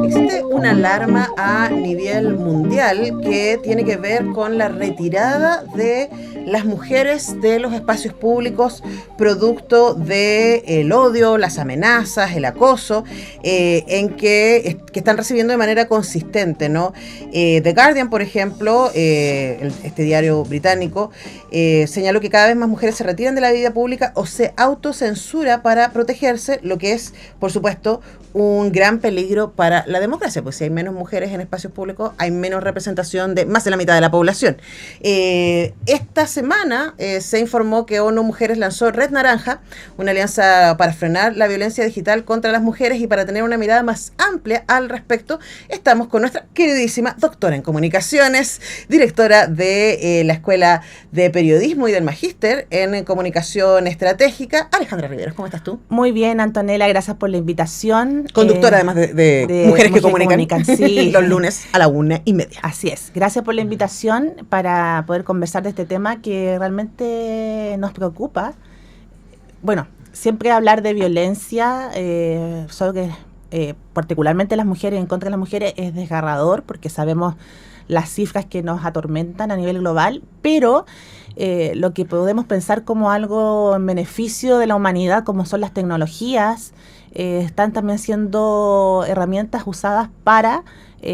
Existe una alarma a nivel mundial que tiene que ver con la retirada de las mujeres de los espacios públicos producto del odio, las amenazas, el acoso que están recibiendo de manera consistente, ¿no? The Guardian, por ejemplo, este diario británico, señaló que cada vez más mujeres se retiran de la vida pública o se autocensura para protegerse, lo que es, por supuesto, un gran peligro para la democracia, pues si hay menos mujeres en espacios públicos, hay menos representación de más de la mitad de la población. Esta semana se informó que ONU Mujeres lanzó Red Naranja, una alianza para frenar la violencia digital contra las mujeres, y para tener una mirada más amplia al respecto, estamos con nuestra queridísima doctora en comunicaciones, directora de la Escuela de Periodismo y del Magíster en Comunicación Estratégica, Alejandra Riveros. ¿Cómo estás tú? Muy bien, Antonella, gracias por la invitación. Conductora además de Mujeres que Comunican, sí. Los lunes a la 1:30. Así es. Gracias por la invitación para poder conversar de este tema que realmente nos preocupa. Bueno, siempre hablar de violencia, solo que particularmente las mujeres, en contra de las mujeres, es desgarrador porque sabemos las cifras que nos atormentan a nivel global, pero lo que podemos pensar como algo en beneficio de la humanidad, como son las tecnologías, están también siendo herramientas usadas para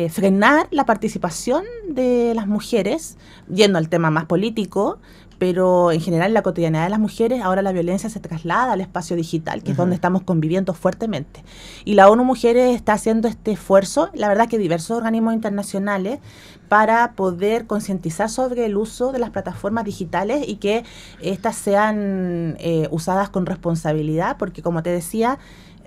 frenar la participación de las mujeres, yendo al tema más político, pero en general en la cotidianidad de las mujeres, ahora la violencia se traslada al espacio digital, que es donde estamos conviviendo fuertemente. Y la ONU Mujeres está haciendo este esfuerzo, la verdad que diversos organismos internacionales, para poder concientizar sobre el uso de las plataformas digitales y que éstas sean usadas con responsabilidad, porque como te decía,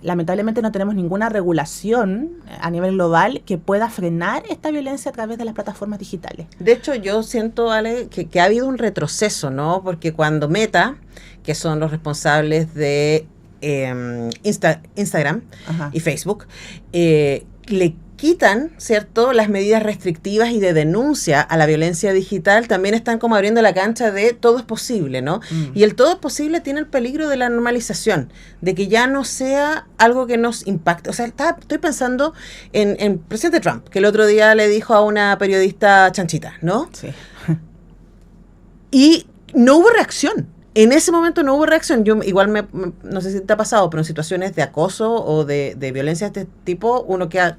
lamentablemente no tenemos ninguna regulación a nivel global que pueda frenar esta violencia a través de las plataformas digitales. De hecho, yo siento, Ale, que ha habido un retroceso, ¿no? Porque cuando Meta, que son los responsables de Instagram y Facebook, le quitan, ¿cierto?, las medidas restrictivas y de denuncia a la violencia digital, también están como abriendo la cancha de todo es posible, ¿no? Y el todo es posible tiene el peligro de la normalización, de que ya no sea algo que nos impacte. O sea, estoy pensando en presidente Trump, que el otro día le dijo a una periodista chanchita, ¿no? Sí. Y no hubo reacción. En ese momento no hubo reacción. Yo igual no sé si te ha pasado, pero en situaciones de acoso o de violencia de este tipo, uno queda,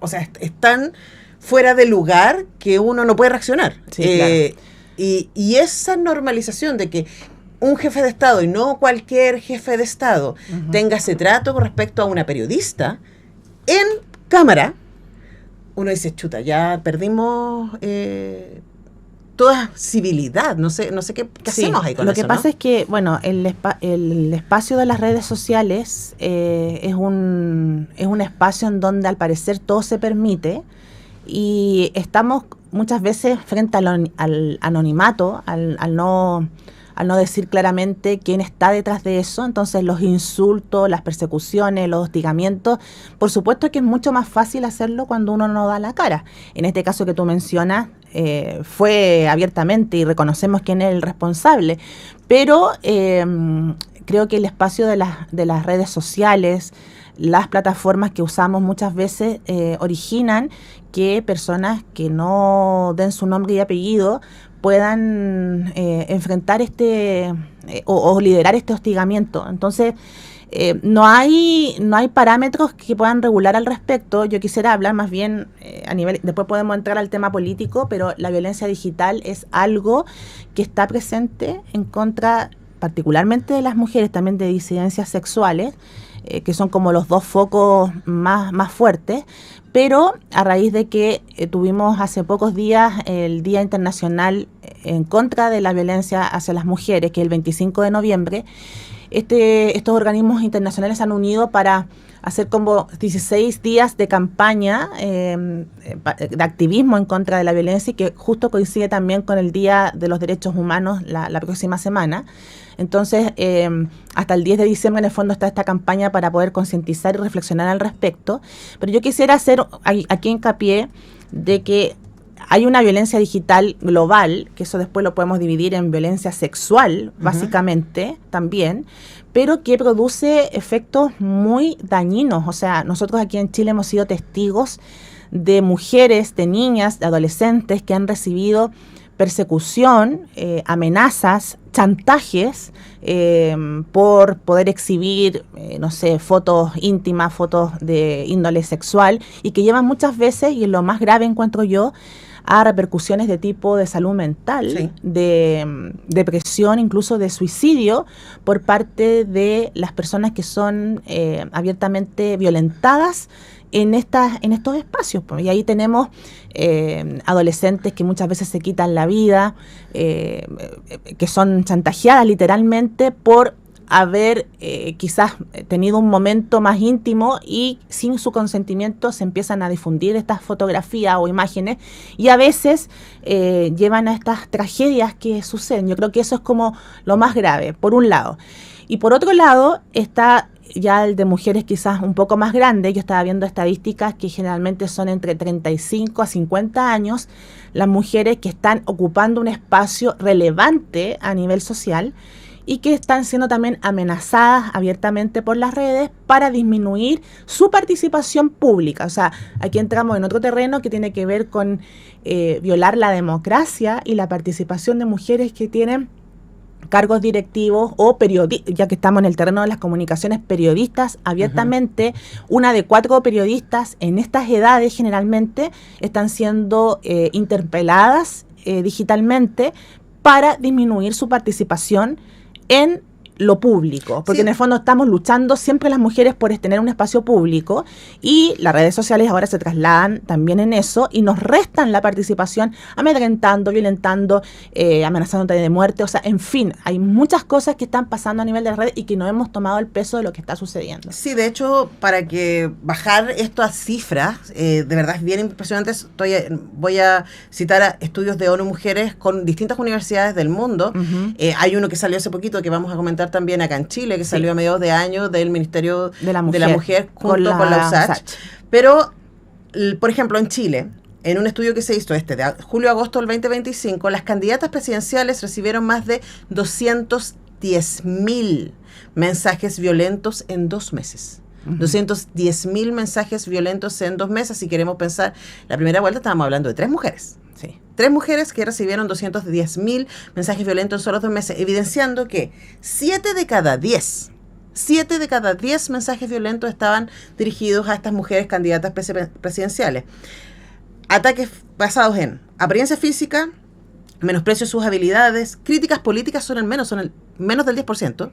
o sea, están fuera de lugar que uno no puede reaccionar. Sí, claro. Y esa normalización de que un jefe de Estado, y no cualquier jefe de Estado, tenga ese trato con respecto a una periodista en cámara, uno dice, chuta, ya perdimos toda civilidad. No sé qué hacemos ahí con eso, lo que pasa es que, bueno, el espacio de las redes sociales es un espacio en donde al parecer todo se permite y estamos muchas veces frente al anonimato, al no decir claramente quién está detrás de eso. Entonces los insultos, las persecuciones, los hostigamientos, por supuesto que es mucho más fácil hacerlo cuando uno no da la cara. En este caso que tú mencionas, fue abiertamente y reconocemos quién es el responsable, pero creo que el espacio de las redes sociales, las plataformas que usamos muchas veces originan que personas que no den su nombre y apellido puedan enfrentar o liderar este hostigamiento. Entonces, no hay parámetros que puedan regular al respecto. Yo quisiera hablar más bien a nivel, después podemos entrar al tema político, pero la violencia digital es algo que está presente en contra particularmente de las mujeres, también de disidencias sexuales, que son como los dos focos más fuertes, pero a raíz de que tuvimos hace pocos días el Día Internacional en contra de la violencia hacia las mujeres, que es el 25 de noviembre, estos organismos internacionales se han unido para hacer como 16 días de campaña de activismo en contra de la violencia, y que justo coincide también con el Día de los Derechos Humanos la próxima semana. Entonces, hasta el 10 de diciembre en el fondo está esta campaña para poder concientizar y reflexionar al respecto. Pero yo quisiera hacer aquí hincapié de que hay una violencia digital global, que eso después lo podemos dividir en violencia sexual, básicamente, también, pero que produce efectos muy dañinos. O sea, nosotros aquí en Chile hemos sido testigos de mujeres, de niñas, de adolescentes que han recibido persecución, amenazas, chantajes por poder exhibir, no sé, fotos íntimas, fotos de índole sexual, y que llevan muchas veces, y es lo más grave encuentro yo, a repercusiones de tipo de salud mental, sí, de depresión, incluso de suicidio por parte de las personas que son abiertamente violentadas en estos espacios. Y ahí tenemos adolescentes que muchas veces se quitan la vida, que son chantajeadas literalmente por haber quizás tenido un momento más íntimo, y sin su consentimiento se empiezan a difundir estas fotografías o imágenes, y a veces llevan a estas tragedias que suceden. Yo creo que eso es como lo más grave, por un lado. Y por otro lado está ya el de mujeres quizás un poco más grandes. Yo estaba viendo estadísticas que generalmente son entre 35 a 50 años las mujeres que están ocupando un espacio relevante a nivel social y que están siendo también amenazadas abiertamente por las redes para disminuir su participación pública. O sea, aquí entramos en otro terreno que tiene que ver con violar la democracia y la participación de mujeres que tienen cargos directivos o periodistas, ya que estamos en el terreno de las comunicaciones, periodistas abiertamente. Una de 4 periodistas en estas edades generalmente están siendo interpeladas digitalmente para disminuir su participación en lo público, porque en el fondo estamos luchando siempre las mujeres por tener un espacio público, y las redes sociales ahora se trasladan también en eso y nos restan la participación, amedrentando, violentando, amenazándote de muerte. O sea, en fin, hay muchas cosas que están pasando a nivel de las redes y que no hemos tomado el peso de lo que está sucediendo. Sí, de hecho, para que bajar esto a cifras, de verdad es bien impresionante. Voy a citar a estudios de ONU Mujeres con distintas universidades del mundo. Hay uno que salió hace poquito que vamos a comentar también acá en Chile, que salió a mediados de año del Ministerio de la Mujer junto con la USACH. Pero, por ejemplo, en Chile, en un estudio que se hizo de julio-agosto del 2025, las candidatas presidenciales recibieron más de 210.000 mensajes violentos en 2 meses. 210.000 mensajes violentos en 2 meses. Si queremos pensar, la primera vuelta estábamos hablando de 3 mujeres. Sí. 3 mujeres que recibieron 210.000 mensajes violentos en solo 2 meses, evidenciando que 7 de cada 10 mensajes violentos estaban dirigidos a estas mujeres candidatas presidenciales. Ataques basados en apariencia física, menosprecio de sus habilidades, críticas políticas son el menos del 10%,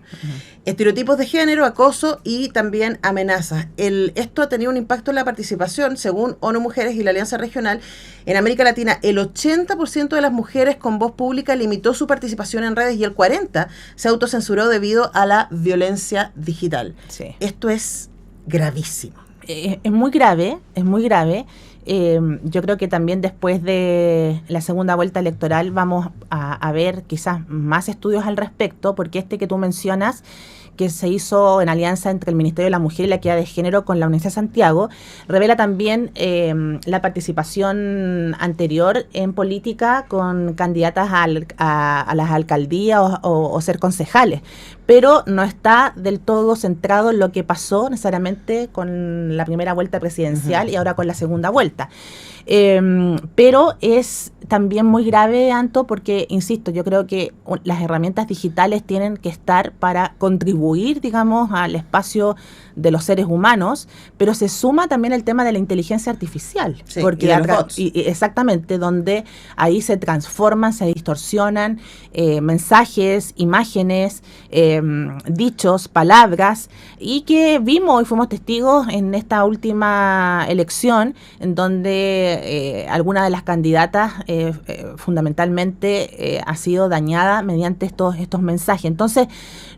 estereotipos de género, acoso y también amenazas. Esto ha tenido un impacto en la participación, según ONU Mujeres y la Alianza Regional. En América Latina, el 80% de las mujeres con voz pública limitó su participación en redes y el 40% se autocensuró debido a la violencia digital. Sí. Esto es gravísimo. Es muy grave, es muy grave. Yo creo que también después de la segunda vuelta electoral vamos a ver quizás más estudios al respecto, porque este que tú mencionas, que se hizo en alianza entre el Ministerio de la Mujer y la Equidad de Género con la Universidad de Santiago, revela también la participación anterior en política con candidatas a las alcaldías o ser concejales, pero no está del todo centrado en lo que pasó necesariamente con la primera vuelta presidencial y ahora con la segunda vuelta. Pero es también muy grave, Anto, porque, insisto, yo creo que las herramientas digitales tienen que estar para contribuir, digamos, al espacio de los seres humanos, pero se suma también el tema de la inteligencia artificial, sí, porque y de los bots. exactamente, donde ahí se transforman, se distorsionan mensajes, imágenes, dichos, palabras, y que vimos y fuimos testigos en esta última elección, en donde alguna de las candidatas fundamentalmente ha sido dañada mediante estos mensajes. Entonces,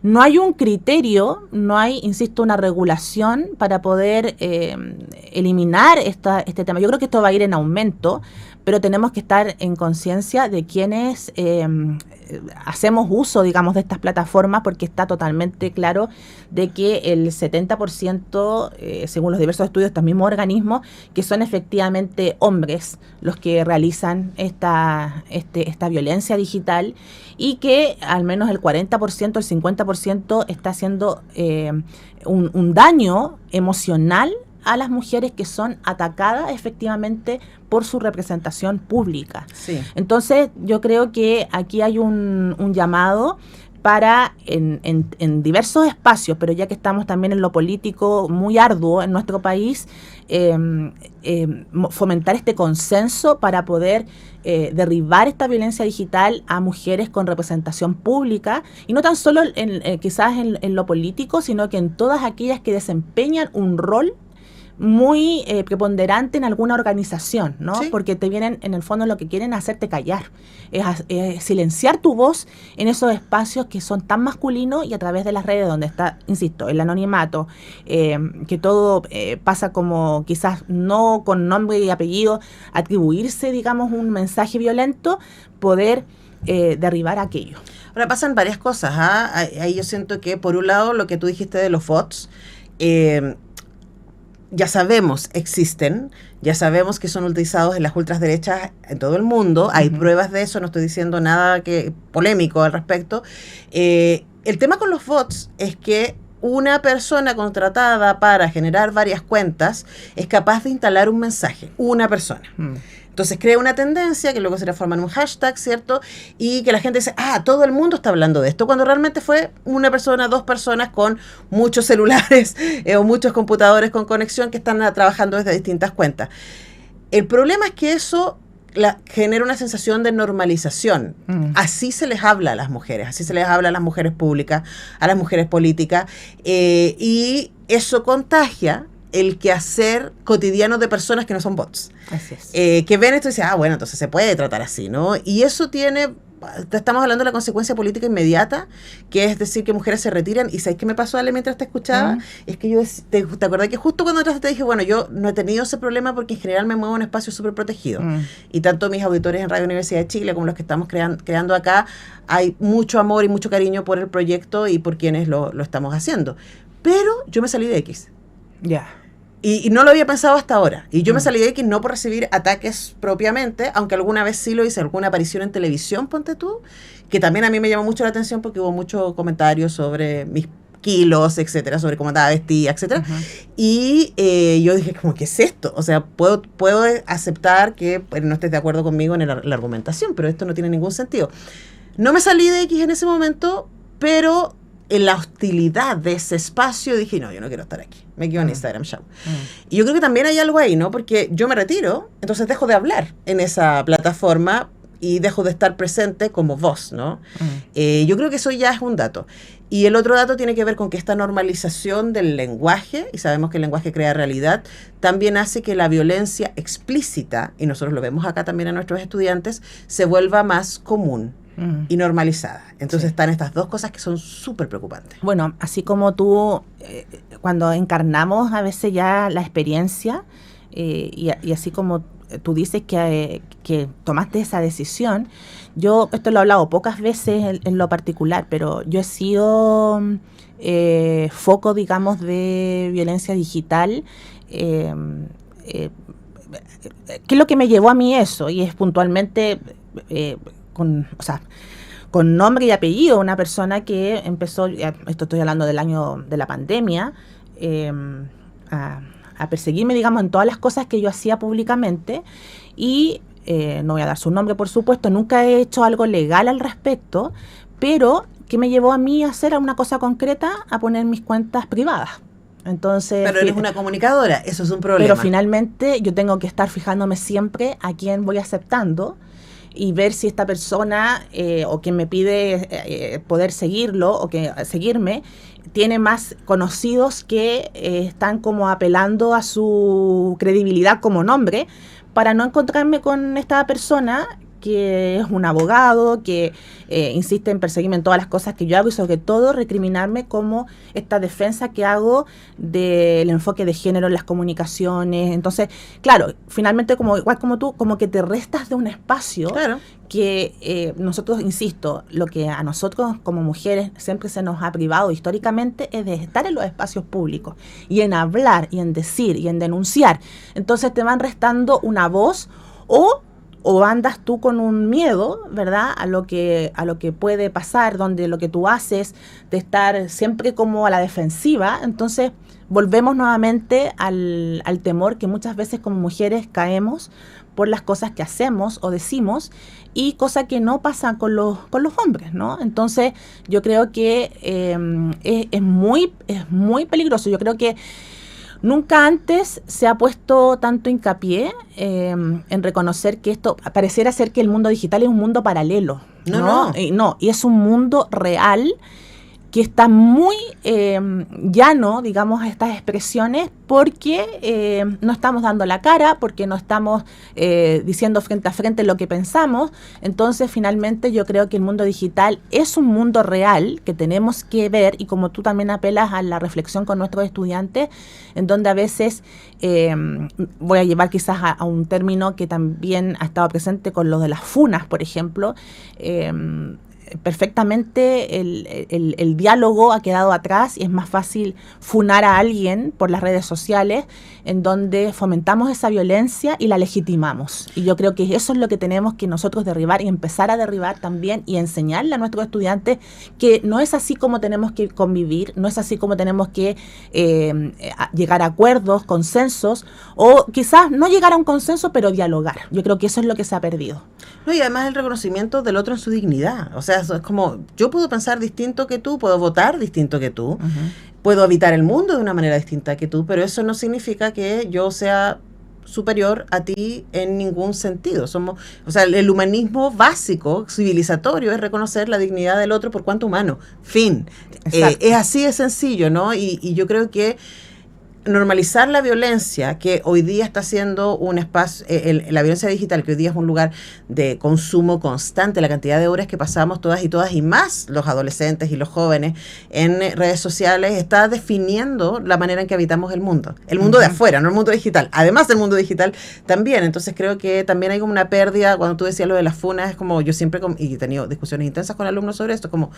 no hay un criterio criterio, no hay, insisto, una regulación para poder eliminar este tema. Yo creo que esto va a ir en aumento, pero tenemos que estar en conciencia de quienes hacemos uso, digamos, de estas plataformas, porque está totalmente claro de que el 70%, según los diversos estudios de estos mismos organismos, que son efectivamente hombres los que realizan esta violencia digital, y que al menos el 40%, el 50% está haciendo un daño emocional a las mujeres que son atacadas efectivamente por su representación pública. Sí. Entonces, yo creo que aquí hay un llamado para, en diversos espacios, pero ya que estamos también en lo político muy arduo en nuestro país, fomentar este consenso para poder derribar esta violencia digital a mujeres con representación pública, y no tan solo quizás en lo político, sino que en todas aquellas que desempeñan un rol muy preponderante en alguna organización, ¿no? Sí. Porque te vienen, en el fondo, lo que quieren es hacerte callar, es silenciar tu voz en esos espacios que son tan masculinos, y a través de las redes donde está, insisto, el anonimato, que todo pasa como quizás no con nombre y apellido, atribuirse, digamos, un mensaje violento, poder derribar aquello. Ahora pasan varias cosas, ¿ah? Ahí yo siento que, por un lado, lo que tú dijiste de los bots, ya sabemos, existen, ya sabemos que son utilizados en las ultraderechas en todo el mundo, hay pruebas de eso, no estoy diciendo nada polémico al respecto. El tema con los bots es que una persona contratada para generar varias cuentas es capaz de instalar un mensaje, una persona. Entonces crea una tendencia que luego se transforma en un hashtag, ¿cierto? Y que la gente dice, todo el mundo está hablando de esto, cuando realmente fue una persona, dos personas con muchos celulares o muchos computadores con conexión que están trabajando desde distintas cuentas. El problema es que eso genera una sensación de normalización. Así se les habla a las mujeres, así se les habla a las mujeres públicas, a las mujeres políticas, y eso contagia el quehacer cotidiano de personas que no son bots. Así es. Que ven esto y dicen, bueno, entonces se puede tratar así, ¿no? Y eso estamos hablando de la consecuencia política inmediata, que es decir, que mujeres se retiran. ¿Y sabes qué me pasó, Ale, mientras te escuchaba? Es que yo, ¿te acordás que justo cuando entraste te dije, bueno, yo no he tenido ese problema porque en general me muevo en un espacio súper protegido. Y tanto mis auditores en Radio Universidad de Chile como los que estamos creando acá, hay mucho amor y mucho cariño por el proyecto y por quienes lo estamos haciendo. Pero yo me salí de X. Ya. Y no lo había pensado hasta ahora. Y yo me salí de X no por recibir ataques propiamente, aunque alguna vez sí lo hice, alguna aparición en televisión, ponte tú, que también a mí me llamó mucho la atención porque hubo muchos comentarios sobre mis kilos, etcétera, sobre cómo estaba vestida, etcétera. Y yo dije, como, ¿qué es esto? O sea, puedo aceptar que no estés de acuerdo conmigo en la argumentación, pero esto no tiene ningún sentido. No me salí de X en ese momento, pero en la hostilidad de ese espacio dije, no, yo no quiero estar aquí. Me quedo en Instagram Show. Y yo creo que también hay algo ahí, ¿no? Porque yo me retiro, entonces dejo de hablar en esa plataforma y dejo de estar presente como voz, ¿no? Yo creo que eso ya es un dato. Y el otro dato tiene que ver con que esta normalización del lenguaje, y sabemos que el lenguaje crea realidad, también hace que la violencia explícita, y nosotros lo vemos acá también a nuestros estudiantes, se vuelva más común y normalizada. Entonces están estas dos cosas que son súper preocupantes. Bueno, así como tú, cuando encarnamos a veces ya la experiencia, y así como tú dices que tomaste esa decisión, yo esto lo he hablado pocas veces en lo particular, pero yo he sido foco, digamos, de violencia digital. ¿Qué es lo que me llevó a mí eso? Y es puntualmente con nombre y apellido, una persona que empezó, esto estoy hablando del año de la pandemia, a perseguirme, digamos, en todas las cosas que yo hacía públicamente, y no voy a dar su nombre, por supuesto, nunca he hecho algo legal al respecto, pero que me llevó a mí a hacer una cosa concreta, a poner mis cuentas privadas. Entonces, pero eres una comunicadora, eso es un problema. Pero finalmente yo tengo que estar fijándome siempre a quién voy aceptando, y ver si esta persona o quien me pide poder seguirlo o seguirme tiene más conocidos que están como apelando a su credibilidad como nombre, para no encontrarme con esta persona que es un abogado, que insiste en perseguirme en todas las cosas que yo hago y sobre todo recriminarme como esta defensa que hago del enfoque de género en las comunicaciones. Entonces, claro, finalmente igual como tú, como que te restas de un espacio. Claro. Que nosotros, insisto, lo que a nosotros como mujeres siempre se nos ha privado históricamente es de estar en los espacios públicos y en hablar y en decir y en denunciar. Entonces te van restando una voz o andas tú con un miedo, ¿verdad?, a lo que puede pasar, donde lo que tú haces de estar siempre como a la defensiva. Entonces volvemos nuevamente al temor que muchas veces como mujeres caemos por las cosas que hacemos o decimos y cosas que no pasan con los hombres, ¿no? Entonces yo creo que es muy peligroso. Yo creo que nunca antes se ha puesto tanto hincapié en reconocer que esto pareciera ser que el mundo digital es un mundo paralelo, ¿no? Y es un mundo real que está muy llano, digamos, a estas expresiones porque no estamos dando la cara, porque no estamos diciendo frente a frente lo que pensamos. Entonces, finalmente, yo creo que el mundo digital es un mundo real que tenemos que ver, y como tú también apelas a la reflexión con nuestros estudiantes, en donde a veces voy a llevar quizás a un término que también ha estado presente con lo de las funas, por ejemplo. Perfectamente el diálogo ha quedado atrás y es más fácil funar a alguien por las redes sociales, en donde fomentamos esa violencia y la legitimamos. Y yo creo que eso es lo que tenemos que nosotros derribar y empezar a derribar también y enseñarle a nuestros estudiantes que no es así como tenemos que convivir, no es así como tenemos que llegar a acuerdos, consensos, o quizás no llegar a un consenso, pero dialogar. Yo creo que eso es lo que se ha perdido. No, y además el reconocimiento del otro en su dignidad. O sea, es como, yo puedo pensar distinto que tú, puedo votar distinto que tú, puedo habitar el mundo de una manera distinta que tú, pero eso no significa que yo sea superior a ti en ningún sentido. El humanismo básico, civilizatorio, es reconocer la dignidad del otro por cuanto humano. Fin. Es así de sencillo, ¿no? Y yo creo que normalizar la violencia, que hoy día está siendo un espacio, la violencia digital, que hoy día es un lugar de consumo constante, la cantidad de horas que pasamos todas y más los adolescentes y los jóvenes en redes sociales, está definiendo la manera en que habitamos el mundo de afuera, no el mundo digital, además del mundo digital también. Entonces creo que también hay como una pérdida. Cuando tú decías lo de las funas, es como yo siempre, y he tenido discusiones intensas con alumnos sobre esto, como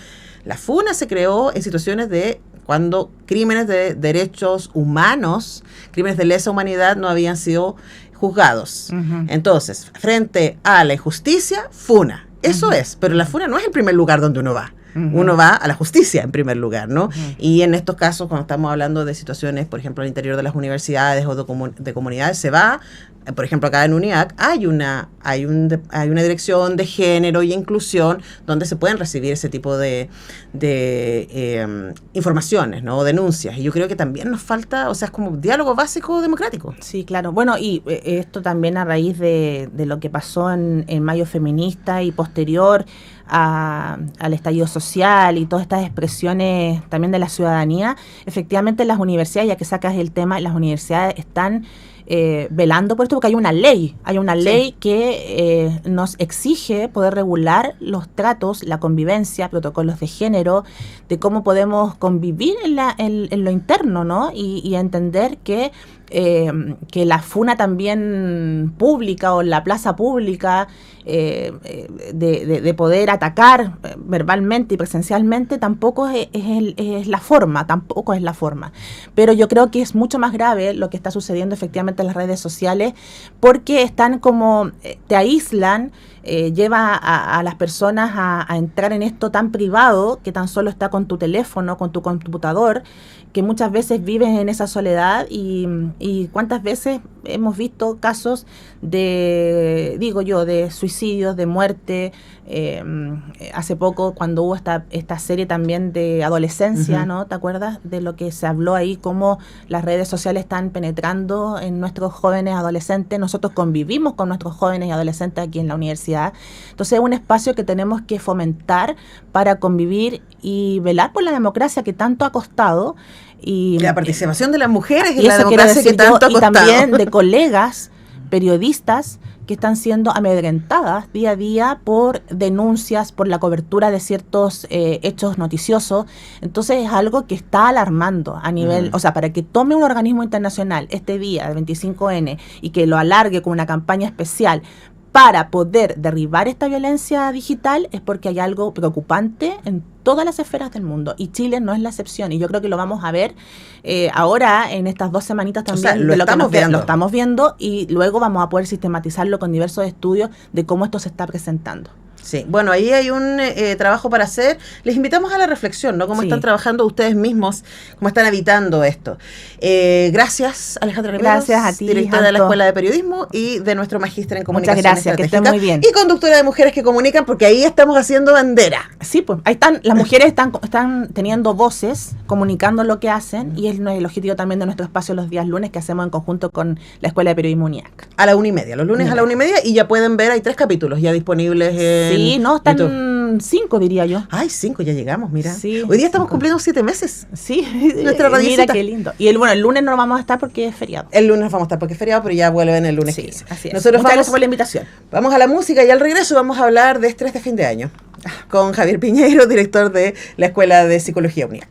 la funa se creó en situaciones de cuando crímenes de derechos humanos, crímenes de lesa humanidad no habían sido juzgados. Entonces, frente a la injusticia, funa. Eso es, pero la funa no es el primer lugar donde uno va. Uno va a la justicia en primer lugar, ¿no? Y en estos casos, cuando estamos hablando de situaciones, por ejemplo, al interior de las universidades o de comunidades, se va, por ejemplo, acá en UNIAC hay una dirección de género y inclusión donde se pueden recibir ese tipo de informaciones, ¿no? O denuncias. Y yo creo que también nos falta, o sea, es como un diálogo básico democrático. Sí, claro. Bueno, y esto también a raíz de lo que pasó en Mayo Feminista y posterior al estallido social y todas estas expresiones también de la ciudadanía. Efectivamente, las universidades, ya que sacas el tema, las universidades están velando por esto, porque hay una ley que nos exige poder regular los tratos, la convivencia, protocolos de género, de cómo podemos convivir en lo interno, ¿no? Y entender que la funa también pública o la plaza pública de poder atacar verbalmente y presencialmente tampoco es la forma, pero yo creo que es mucho más grave lo que está sucediendo efectivamente en las redes sociales, porque están como, te aíslan, lleva a las personas a entrar en esto tan privado que tan solo está con tu teléfono, con tu computador, que muchas veces vives en esa soledad y cuántas veces hemos visto casos de suicidios, de muerte. Hace poco, cuando hubo esta serie también de adolescencia, ¿no? ¿Te acuerdas de lo que se habló ahí? Cómo las redes sociales están penetrando en nuestros jóvenes adolescentes. Nosotros convivimos con nuestros jóvenes y adolescentes aquí en la universidad. Entonces es un espacio que tenemos que fomentar para convivir y velar por la democracia que tanto ha costado. Y la participación de las mujeres en la democracia que tanto ha costado. Y también de colegas periodistas que están siendo amedrentadas día a día por denuncias, por la cobertura de ciertos hechos noticiosos. Entonces es algo que está alarmando a nivel, o sea, para que tome un organismo internacional este día, el 25N, y que lo alargue con una campaña especial para poder derribar esta violencia digital, es porque hay algo preocupante en todas las esferas del mundo, y Chile no es la excepción, y yo creo que lo vamos a ver ahora en estas 2 semanitas también. O sea, lo estamos viendo, y luego vamos a poder sistematizarlo con diversos estudios de cómo esto se está presentando. Sí, bueno, ahí hay un trabajo para hacer. Les invitamos a la reflexión, ¿no? Cómo están trabajando ustedes mismos, cómo están evitando esto. Gracias, Alejandra Riveros. Gracias a ti, directora de la Escuela de Periodismo y de nuestro magíster en Comunicación Muchas gracias, que estén muy bien. Y conductora de Mujeres que Comunican, porque ahí estamos haciendo bandera. Sí, pues ahí están, las mujeres están teniendo voces, comunicando lo que hacen, y es el objetivo también de nuestro espacio los días lunes, que hacemos en conjunto con la Escuela de Periodismo UNIAC. A la 1:30, los lunes a la 1:30, y ya pueden ver, hay 3 capítulos ya disponibles en Sí, no, están YouTube. 5, diría yo. Ay, 5, ya llegamos, mira. Sí, hoy día estamos 5. cumpliendo 7 meses. Sí, Nuestra radiocita. mira qué lindo. Y el lunes no vamos a estar porque es feriado. El lunes vamos a estar porque es feriado, pero ya vuelven el lunes Sí, 15. así es. Nosotros Muchas gracias por la invitación. Vamos a la música, y al regreso vamos a hablar de estrés de fin de año con Javier Piñeiro, director de la Escuela de Psicología UNIAC.